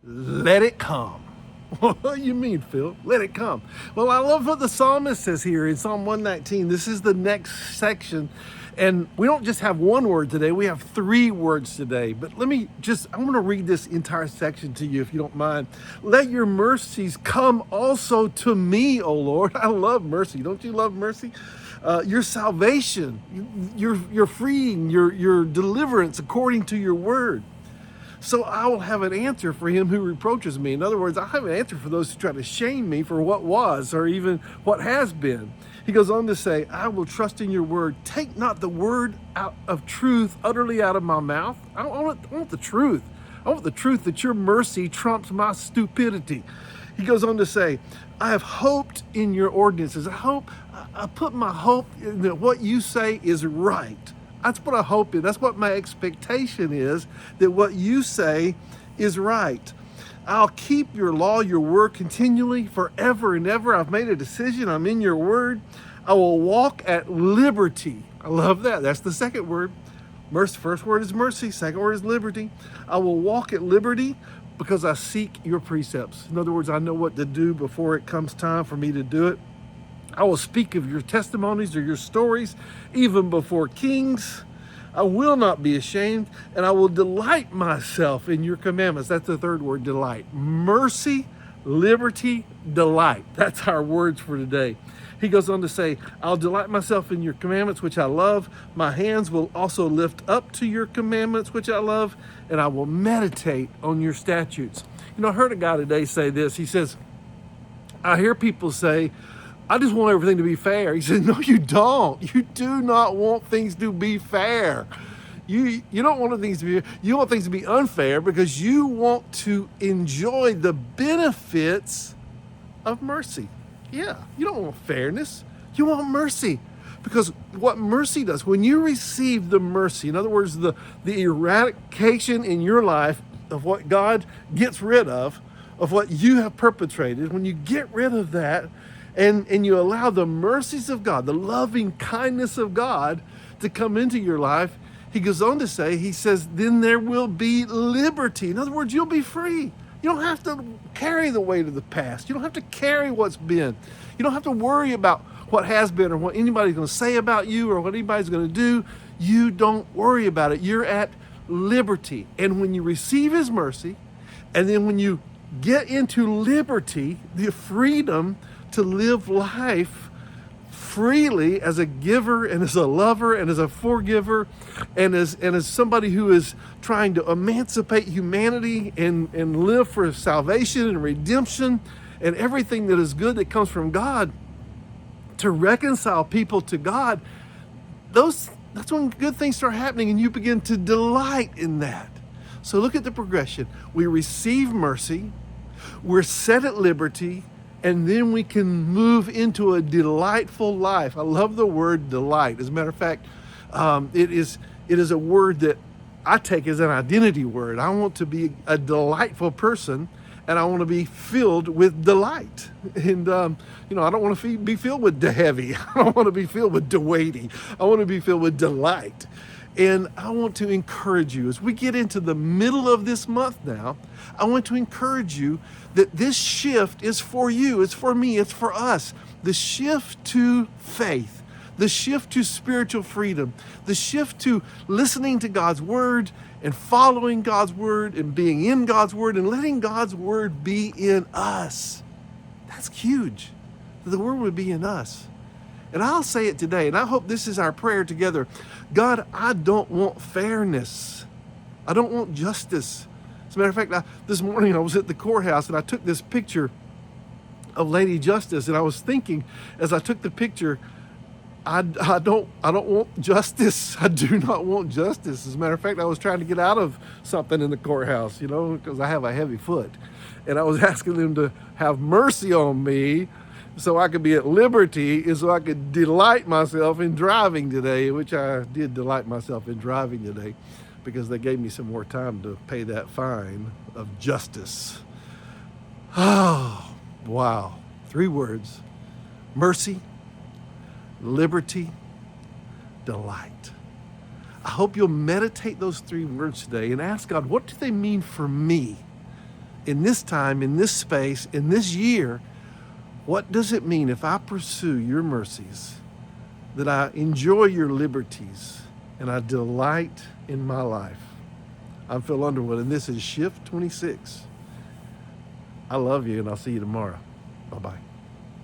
Let it come. What do you mean, Phil? Let it come. Well, I love what the psalmist says here in Psalm 119. This is the next section. And we don't just have one word today, we have three words today. But I want to read this entire section to you if you don't mind. Let your mercies come also to me, O Lord. I love mercy. Don't you love mercy? Your salvation, your freeing, your deliverance according to your word. So I will have an answer for him who reproaches me. In other words, I have an answer for those who try to shame me for what was or even what has been. He goes on to say, I will trust in your word. Take not the word out of truth utterly out of my mouth. I want the truth. I want the truth that your mercy trumps my stupidity. He goes on to say, I have hoped in your ordinances. I put my hope in that what you say is right. That's what I hope in. That's what my expectation is, that what you say is right. I'll keep your law, your word continually, forever and ever. I've made a decision. I'm in your word. I will walk at liberty. I love that. That's the second word. Mercy. First word is mercy. Second word is liberty. I will walk at liberty because I seek your precepts. In other words, I know what to do before it comes time for me to do it. I will speak of your testimonies or your stories, even before kings. I will not be ashamed, and I will delight myself in your commandments. That's the third word, delight. Mercy, liberty, delight. That's our words for today. He goes on to say, I'll delight myself in your commandments, which I love. My hands will also lift up to your commandments, which I love, and I will meditate on your statutes. You know, I heard a guy today say this. He says, I hear people say, I just want everything to be fair. He said, no, you don't. You do not want things to be fair. You don't want things to be, you want things to be unfair because you want to enjoy the benefits of mercy. Yeah, you don't want fairness. You want mercy. Because what mercy does, when you receive the mercy, in other words, the eradication in your life of what God gets rid of what you have perpetrated, when you get rid of that, and you allow the mercies of God, the loving kindness of God to come into your life, he goes on to say, he says, then there will be liberty. In other words, you'll be free. You don't have to carry the weight of the past. You don't have to carry what's been. You don't have to worry about what has been or what anybody's going to say about you or what anybody's going to do. You don't worry about it. You're at liberty. And when you receive his mercy, and then when you get into liberty, the freedom to live life freely as a giver and as a lover and as a forgiver and as somebody who is trying to emancipate humanity and live for salvation and redemption and everything that is good that comes from God, to reconcile people to God, that's when good things start happening and you begin to delight in that. So look at the progression. We receive mercy, we're set at liberty, and then we can move into a delightful life. I love the word delight. As a matter of fact, it is a word that I take as an identity word. I want to be a delightful person, and I want to be filled with delight. And, I don't want to be filled with heavy. I don't want to be filled with weighty. I want to be filled with delight. And I want to encourage you, as we get into the middle of this month now, I want to encourage you that this shift is for you, it's for me, it's for us. The shift to faith, the shift to spiritual freedom, the shift to listening to God's word and following God's word and being in God's word and letting God's word be in us. That's huge. The word would be in us. And I'll say it today, and I hope this is our prayer together. God, I don't want fairness. I don't want justice. As a matter of fact, this morning I was at the courthouse and I took this picture of Lady Justice, and I was thinking as I took the picture, I don't want justice. I do not want justice. As a matter of fact, I was trying to get out of something in the courthouse, because I have a heavy foot. And I was asking them to have mercy on me so I could be at liberty and so I could delight myself in driving today, which I did delight myself in driving today because they gave me some more time to pay that fine of justice. Oh, wow. 3 words: mercy, liberty, delight. I hope you'll meditate those 3 words today and ask God, what do they mean for me? in this time, in this space, in this year, what does it mean if I pursue your mercies, that I enjoy your liberties, and I delight in my life? I'm Phil Underwood, and this is Shift 26. I love you, and I'll see you tomorrow. Bye-bye.